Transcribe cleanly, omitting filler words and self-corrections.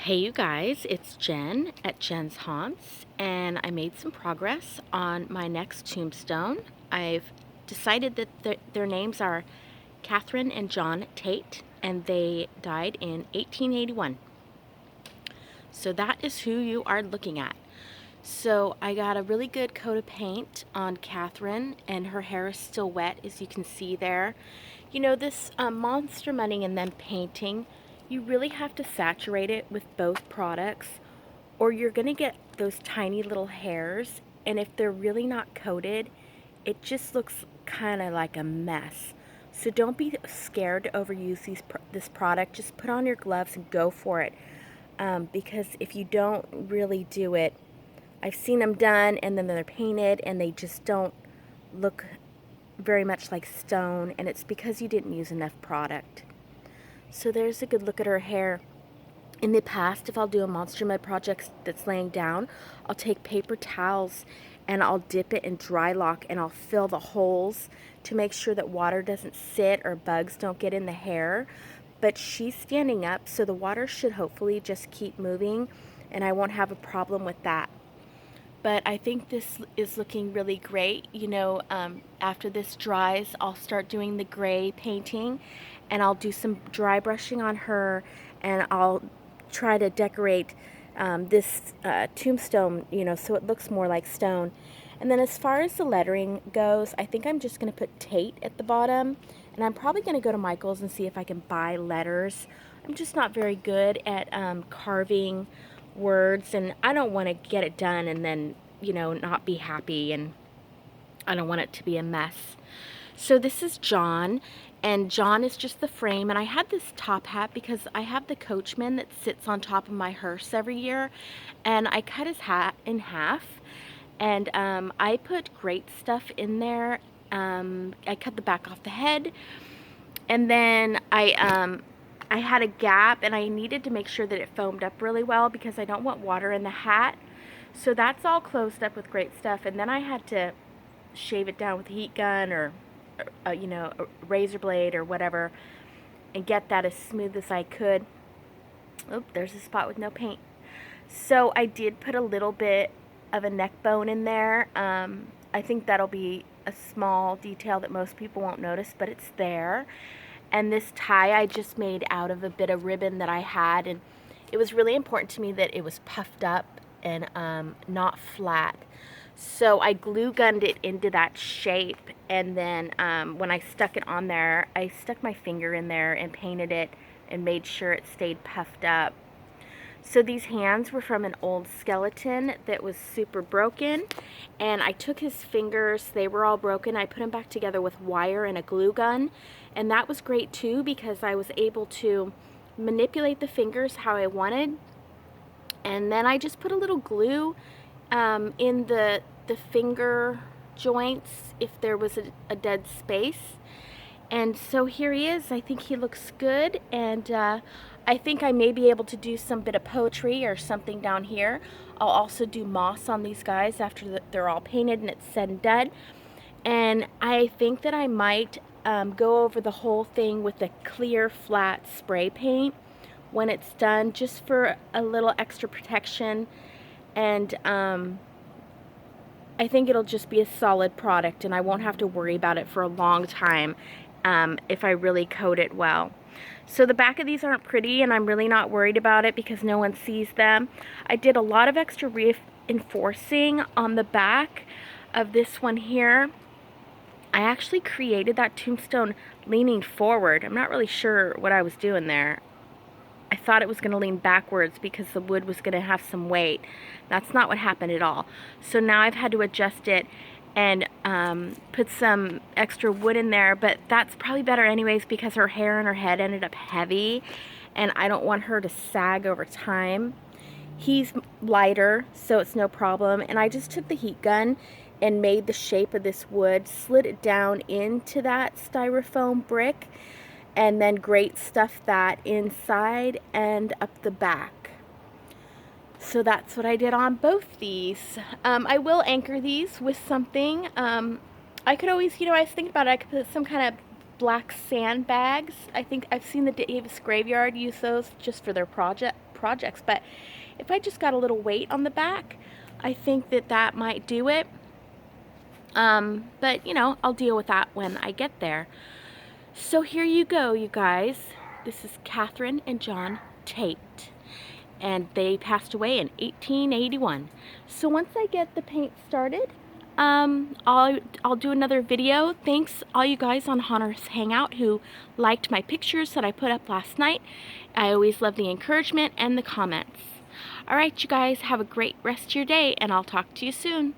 Hey you guys, it's Jen at Jen's Haunts, and I made some progress on my next tombstone. I've decided that their names are Catherine and John Tate, and they died in 1881. So that is who you are looking at. So I got a really good coat of paint on Catherine, and her hair is still wet, as you can see there. You know, this monster mudding and then painting, you really have to saturate it with both products, or you're going to get those tiny little hairs, and if they're really not coated, it just looks kind of like a mess. So don't be scared to overuse this product. Just put on your gloves and go for it, because if you don't really do it, I've seen them done and then they're painted and they just don't look very much like stone, and it's because you didn't use enough product. So there's a good look at her hair. In the past, if I'll do a monster mud project that's laying down, I'll take paper towels and I'll dip it in dry lock and I'll fill the holes to make sure that water doesn't sit or bugs don't get in the hair. But she's standing up, so the water should hopefully just keep moving and I won't have a problem with that. But I think this is looking really great. You know, after this dries, I'll start doing the gray painting, and I'll do some dry brushing on her, and I'll try to decorate this tombstone, you know, so it looks more like stone. And then as far as the lettering goes, I think I'm just going to put Tate at the bottom, and I'm probably going to go to Michael's and see if I can buy letters. I'm just not very good at carving words, and I don't want to get it done and then, you know, not be happy, and I don't want it to be a mess. So this is John, and John is just the frame, and I had this top hat because I have the coachman that sits on top of my hearse every year, and I cut his hat in half, and I put great stuff in there. I cut the back off the head, and then I had a gap, and I needed to make sure that it foamed up really well because I don't want water in the hat. So that's all closed up with great stuff, and then I had to shave it down with a heat gun or you know, a razor blade or whatever, and get that as smooth as I could. Oh, there's a spot with no paint. So I did put a little bit of a neck bone in there. I think that'll be a small detail that most people won't notice, but it's there. And this tie I just made out of a bit of ribbon that I had, and it was really important to me that it was puffed up and not flat. So I glue gunned it into that shape, and then when I stuck it on there, I stuck my finger in there and painted it and made sure it stayed puffed up. So these hands were from an old skeleton that was super broken, and I took his fingers, they were all broken, I put them back together with wire and a glue gun, and that was great too because I was able to manipulate the fingers how I wanted. And then I just put a little glue in the finger joints if there was a dead space. And so here he is. I think he looks good, and I think I may be able to do some bit of poetry or something down here. I'll also do moss on these guys after they're all painted and it's said and done. And I think that I might go over the whole thing with a clear flat spray paint when it's done, just for a little extra protection. And I think it'll just be a solid product, and I won't have to worry about it for a long time if I really coat it well. So the back of these aren't pretty, and I'm really not worried about it because no one sees them. I did a lot of extra reinforcing on the back of this one here. I actually created that tombstone leaning forward. I'm not really sure what I was doing there. I thought it was going to lean backwards because the wood was going to have some weight. That's not what happened at all. So now I've had to adjust it and put some extra wood in there, but that's probably better anyways because her hair and her head ended up heavy, and I don't want her to sag over time. He's lighter, so it's no problem, and I just took the heat gun and made the shape of this wood, slid it down into that styrofoam brick, and then grate stuff that inside and up the back. So that's what I did on both these. I will anchor these with something. I could always, you know, I was thinking about it, I could put some kind of black sandbags. I think I've seen the Davis Graveyard use those just for their projects, but if I just got a little weight on the back, I think that that might do it. But you know, I'll deal with that when I get there. So here you go, you guys. This is Catherine and John Tate, and they passed away in 1881. So once I get the paint started, I'll do another video. Thanks all you guys on Hunter's Hangout who liked my pictures that I put up last night. I always love the encouragement and the comments. Alright, you guys, have a great rest of your day, and I'll talk to you soon.